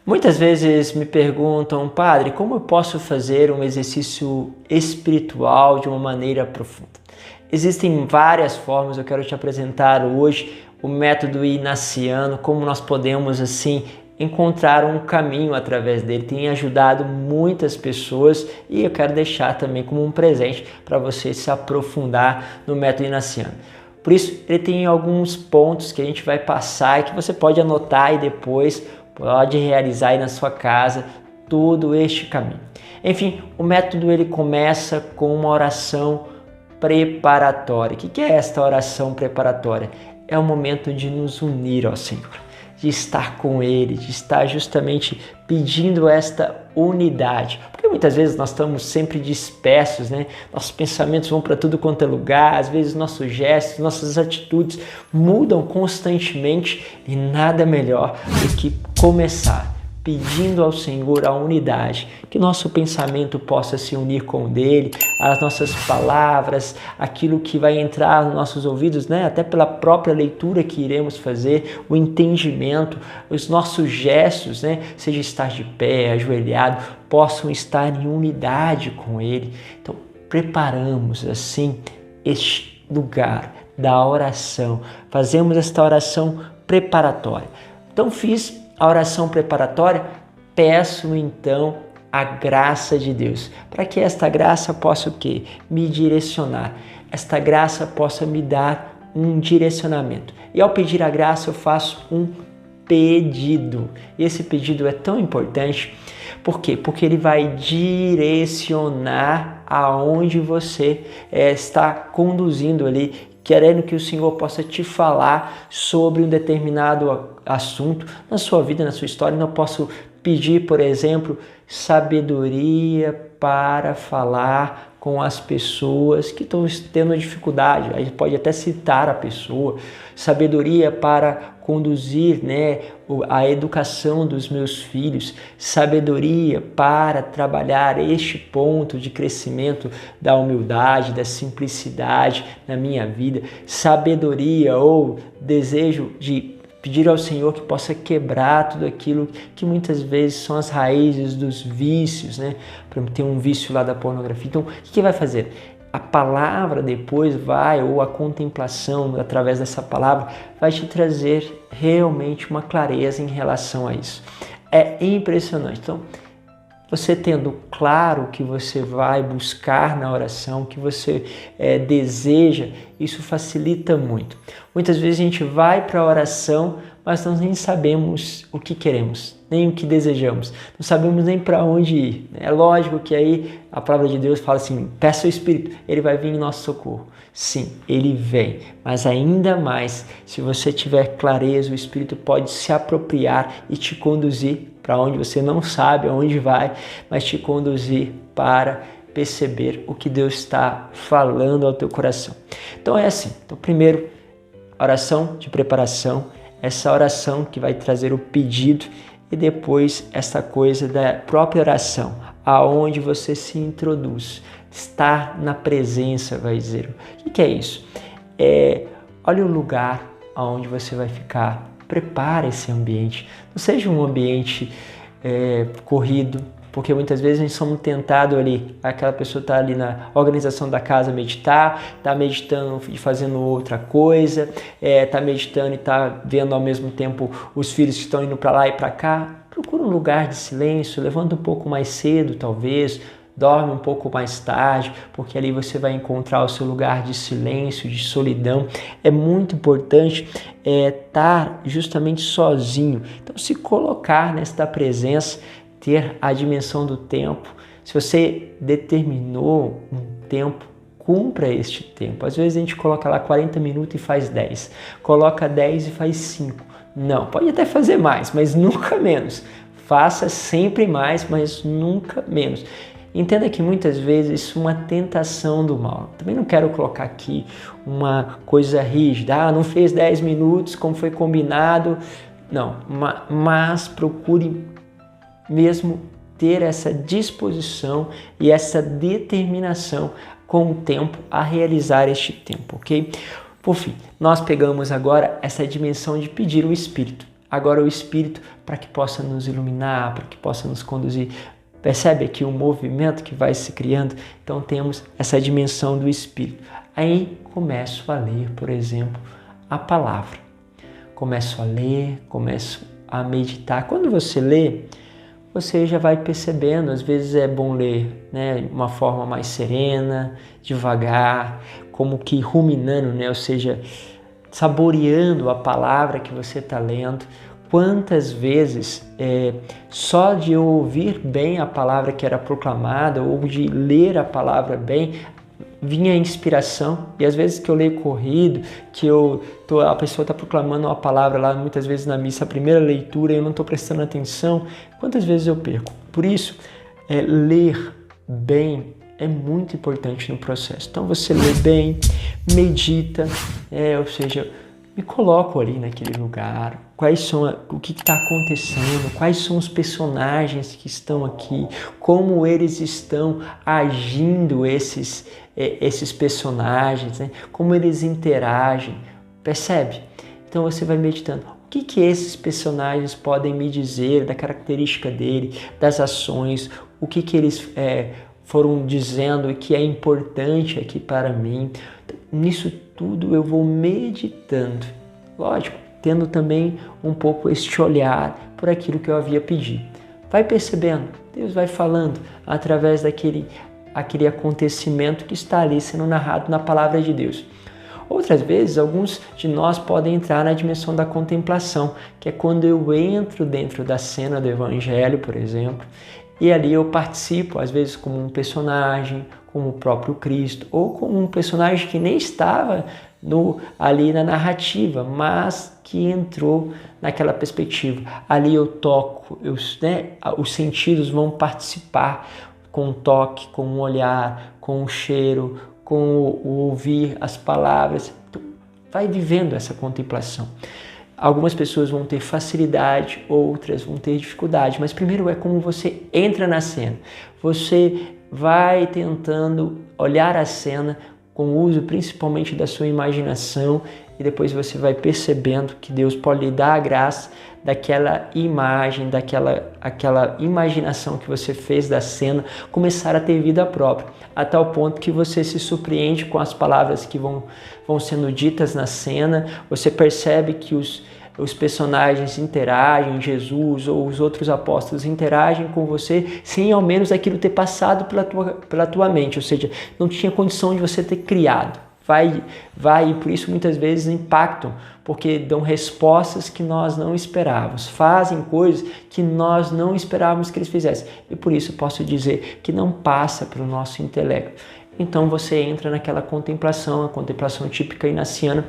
Muitas vezes me perguntam, padre, como eu posso fazer um exercício espiritual de uma maneira profunda? Existem várias formas, eu quero te apresentar hoje o método inaciano, como nós podemos assim encontrar um caminho através dele. Tem ajudado muitas pessoas e eu quero deixar também como um presente para você se aprofundar no método inaciano. Por isso, ele tem alguns pontos que a gente vai passar e que você pode anotar e depois pode realizar aí na sua casa todo este caminho. Enfim, o método ele começa com uma oração preparatória. O que é esta oração preparatória? É o momento de nos unir ao Senhor, de estar com Ele, de estar justamente pedindo esta unidade. Porque muitas vezes nós estamos sempre dispersos, né? Nossos pensamentos vão para tudo quanto é lugar, às vezes nossos gestos, nossas atitudes mudam constantemente e nada melhor do que começar pedindo ao Senhor a unidade, que nosso pensamento possa se unir com o dele, as nossas palavras, aquilo que vai entrar nos nossos ouvidos, né? Até pela própria leitura que iremos fazer, o entendimento, os nossos gestos, né? Seja estar de pé, ajoelhado, possam estar em unidade com ele. Então, preparamos assim este lugar da oração, fazemos esta oração preparatória. Então, fiz a oração preparatória, peço então a graça de Deus, para que esta graça possa o quê? Me direcionar, esta graça possa me dar um direcionamento. E ao pedir a graça eu faço um pedido. E esse pedido é tão importante, por quê? Porque ele vai direcionar aonde você está conduzindo ali, querendo que o Senhor possa te falar sobre um determinado assunto na sua vida, na sua história. Eu posso pedir, por exemplo, sabedoria para falar com as pessoas que estão tendo dificuldade. Aí pode até citar a pessoa, sabedoria para conduzir, né, a educação dos meus filhos, sabedoria para trabalhar este ponto de crescimento da humildade, da simplicidade na minha vida, sabedoria ou desejo de pedir ao Senhor que possa quebrar tudo aquilo que muitas vezes são as raízes dos vícios, né? Por exemplo, tem um vício lá da pornografia. Então, o que vai fazer? A palavra depois vai, ou a contemplação através dessa palavra, vai te trazer realmente uma clareza em relação a isso. É impressionante. Então, você tendo claro o que você vai buscar na oração, o que você deseja, isso facilita muito. Muitas vezes a gente vai para a oração, mas nós nem sabemos o que queremos, nem o que desejamos, não sabemos nem para onde ir. É lógico que aí a palavra de Deus fala assim, peça ao Espírito, ele vai vir em nosso socorro. Sim, ele vem, mas ainda mais, se você tiver clareza, o Espírito pode se apropriar e te conduzir para onde você não sabe aonde vai, mas te conduzir para perceber o que Deus está falando ao teu coração. Então é assim, então primeiro, oração de preparação, essa oração que vai trazer o pedido e depois essa coisa da própria oração, aonde você se introduz, estar na presença, vai dizer. O que é isso? Olha o lugar aonde você vai ficar, prepara esse ambiente, não seja um ambiente corrido, porque muitas vezes a gente somos tentados ali, aquela pessoa está ali na organização da casa meditar, está meditando e fazendo outra coisa, está meditando e está vendo ao mesmo tempo os filhos que estão indo para lá e para cá. Procura um lugar de silêncio, levanta um pouco mais cedo talvez, dorme um pouco mais tarde, porque ali você vai encontrar o seu lugar de silêncio, de solidão. É muito importante estar justamente sozinho. Então, se colocar nesta presença, ter a dimensão do tempo. Se você determinou um tempo, cumpra este tempo. Às vezes a gente coloca lá 40 minutos e faz 10. Coloca 10 e faz 5. Não, pode até fazer mais, mas nunca menos. Faça sempre mais, mas nunca menos. Entenda que muitas vezes isso é uma tentação do mal. Também não quero colocar aqui uma coisa rígida. Não fez 10 minutos como foi combinado. Não, mas procure mesmo ter essa disposição e essa determinação com o tempo a realizar este tempo, ok? Por fim, nós pegamos agora essa dimensão de pedir o Espírito. agora o Espírito para que possa nos iluminar, para que possa nos conduzir. Percebe aqui o movimento que vai se criando? Então temos essa dimensão do Espírito. Aí começo a ler, por exemplo, a palavra. Começo a ler, começo a meditar. Quando você lê, você já vai percebendo, às vezes é bom ler, né, de uma forma mais serena, devagar, como que ruminando, né, ou seja, saboreando a palavra que você está lendo. Quantas vezes, só de eu ouvir bem a palavra que era proclamada ou de ler a palavra bem, vinha a inspiração. E às vezes que eu leio corrido, a pessoa está proclamando uma palavra lá, muitas vezes na missa, a primeira leitura, eu não estou prestando atenção, quantas vezes eu perco? Por isso, ler bem é muito importante no processo. Então você lê bem, medita, ou seja, me coloco ali naquele lugar, o que está acontecendo, quais são os personagens que estão aqui, como eles estão agindo, esses personagens, né? Como eles interagem, percebe? Então você vai meditando, o que esses personagens podem me dizer da característica dele, das ações, o que eles foram dizendo e que é importante aqui para mim. Nisso tudo eu vou meditando, lógico, tendo também um pouco este olhar por aquilo que eu havia pedido. Vai percebendo, Deus vai falando através daquele acontecimento que está ali sendo narrado na palavra de Deus. Outras vezes, alguns de nós podem entrar na dimensão da contemplação, que é quando eu entro dentro da cena do Evangelho, por exemplo, e ali eu participo, às vezes como um personagem, como o próprio Cristo, ou como um personagem que nem estava ali na narrativa, mas que entrou naquela perspectiva. Ali eu toco, os sentidos vão participar com o toque, com o olhar, com o cheiro, com o ouvir as palavras. Então, vai vivendo essa contemplação. Algumas pessoas vão ter facilidade, outras vão ter dificuldade, mas primeiro é como você entra na cena. Você vai tentando olhar a cena com o uso principalmente da sua imaginação e depois você vai percebendo que Deus pode lhe dar a graça daquela imagem, aquela imaginação que você fez da cena começar a ter vida própria, a tal ponto que você se surpreende com as palavras que vão sendo ditas na cena, você percebe que os personagens interagem, Jesus ou os outros apóstolos interagem com você sem ao menos aquilo ter passado pela tua mente, ou seja, não tinha condição de você ter criado. Vai e por isso muitas vezes impactam, porque dão respostas que nós não esperávamos, fazem coisas que nós não esperávamos que eles fizessem. E por isso posso dizer que não passa pelo nosso intelecto. Então você entra naquela contemplação, a contemplação típica inaciana,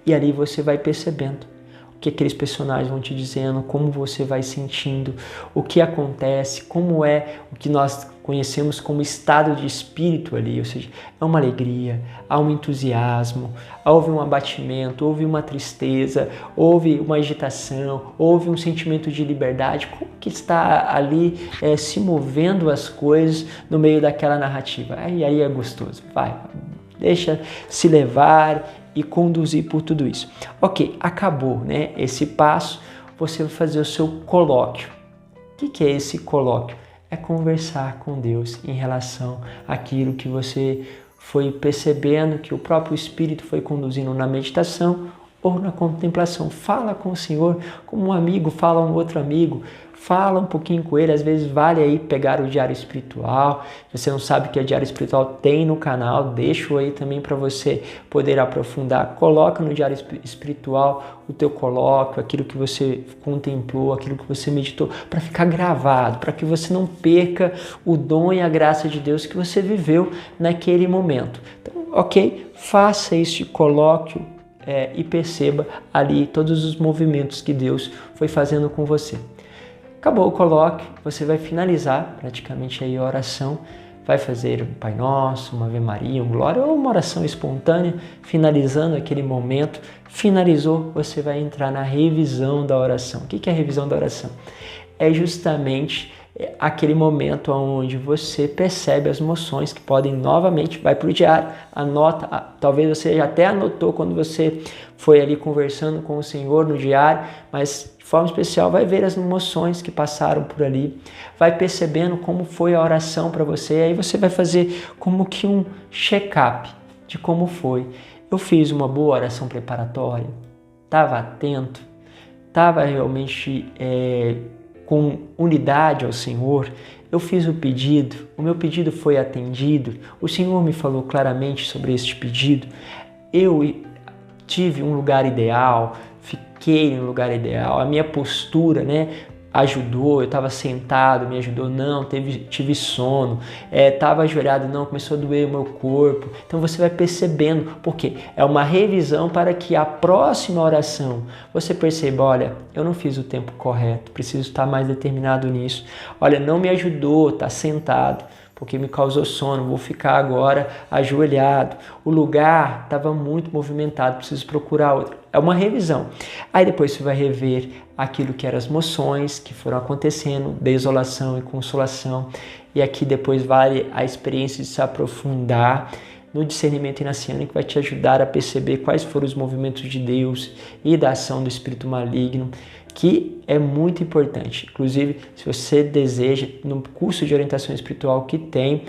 e ali você vai percebendo o que aqueles personagens vão te dizendo, como você vai sentindo, o que acontece, como é o que nós conhecemos como estado de espírito ali, ou seja, é uma alegria, há um entusiasmo, houve um abatimento, houve uma tristeza, houve uma agitação, houve um sentimento de liberdade, como que está ali se movendo as coisas no meio daquela narrativa. Aí é gostoso, deixa se levar e conduzir por tudo isso. Ok, acabou, né? Esse passo, você vai fazer o seu colóquio. O que é esse colóquio? É conversar com Deus em relação àquilo que você foi percebendo, que o próprio Espírito foi conduzindo na meditação ou na contemplação. Fala com o Senhor como um amigo, fala um outro amigo, fala um pouquinho com ele. Às vezes vale aí pegar o diário espiritual. Se você não sabe o que é diário espiritual, tem no canal, deixo aí também para você poder aprofundar. Coloca no diário espiritual o teu colóquio, aquilo que você contemplou, aquilo que você meditou, para ficar gravado, para que você não perca o dom e a graça de Deus que você viveu naquele momento. Então, ok, faça este colóquio e perceba ali todos os movimentos que Deus foi fazendo com você. Acabou o colóquio, você vai finalizar praticamente aí a oração, vai fazer um Pai Nosso, uma Ave Maria, um Glória ou uma oração espontânea, finalizando aquele momento. Finalizou, você vai entrar na revisão da oração. O que é a revisão da oração? É justamente aquele momento onde você percebe as emoções que podem novamente, vai para o diário, anota, talvez você já até anotou quando você foi ali conversando com o Senhor no diário, mas de forma especial vai ver as emoções que passaram por ali, vai percebendo como foi a oração para você, aí você vai fazer como que um check-up de como foi. Eu fiz uma boa oração preparatória, estava atento, estava realmente com unidade ao Senhor, eu fiz o pedido, o meu pedido foi atendido, o Senhor me falou claramente sobre este pedido, eu tive um lugar ideal, fiquei no lugar ideal, a minha postura, ajudou, eu estava sentado, me ajudou, não, tive sono, estava ajoelhado, não, começou a doer o meu corpo. Então você vai percebendo, porque é uma revisão para que a próxima oração você perceba, olha, eu não fiz o tempo correto, preciso estar mais determinado nisso. Olha, não me ajudou, tá sentado, porque me causou sono, vou ficar agora ajoelhado. O lugar estava muito movimentado, preciso procurar outro. É uma revisão. Aí depois você vai rever aquilo que eram as emoções que foram acontecendo, desolação e consolação. E aqui depois vale a experiência de se aprofundar no discernimento inaciano, que vai te ajudar a perceber quais foram os movimentos de Deus e da ação do espírito maligno, que é muito importante. Inclusive, se você deseja, no curso de orientação espiritual que tem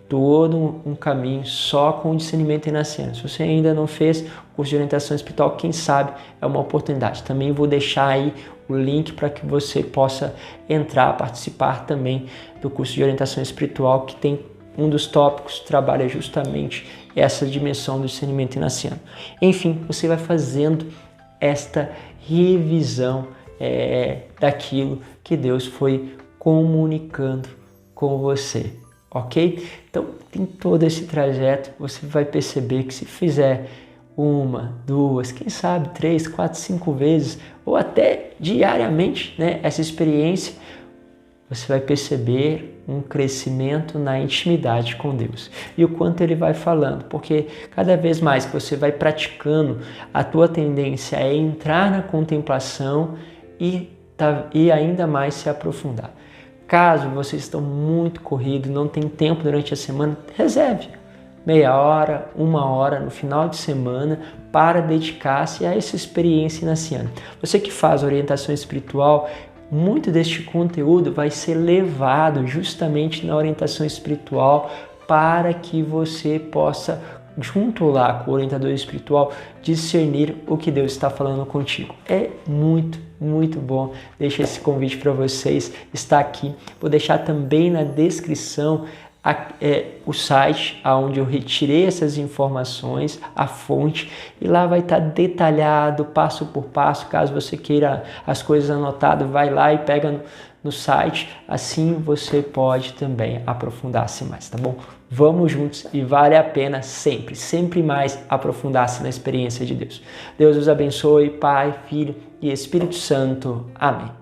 todo um caminho só com o discernimento inaciano. Se você ainda não fez o curso de orientação espiritual, quem sabe é uma oportunidade. Também vou deixar aí o link para que você possa entrar, participar também do curso de orientação espiritual, que tem um dos tópicos, trabalha justamente essa dimensão do discernimento inaciano. Enfim, você vai fazendo esta revisão daquilo que Deus foi comunicando com você, ok? Então, em todo esse trajeto, você vai perceber que se fizer 1, 2, quem sabe 3, 4, 5 vezes, ou até diariamente, essa experiência, você vai perceber um crescimento na intimidade com Deus. E o quanto Ele vai falando, porque cada vez mais que você vai praticando, a tua tendência é entrar na contemplação e ainda mais se aprofundar. Caso vocês estão muito corridos, não tem tempo durante a semana, reserve meia hora, 1 hora no final de semana para dedicar-se a essa experiência inaciana. Você que faz orientação espiritual, muito deste conteúdo vai ser levado justamente na orientação espiritual para que você possa, junto lá com o orientador espiritual, discernir o que Deus está falando contigo. É muito, muito bom. Deixa esse convite para vocês, está aqui. Vou deixar também na descrição o site onde eu retirei essas informações, a fonte, e lá vai estar detalhado, passo por passo. Caso você queira as coisas anotadas, vai lá e pega no site, assim você pode também aprofundar-se mais, tá bom? Vamos juntos e vale a pena sempre mais aprofundar-se na experiência de Deus. Deus os abençoe, Pai, Filho e Espírito Santo. Amém.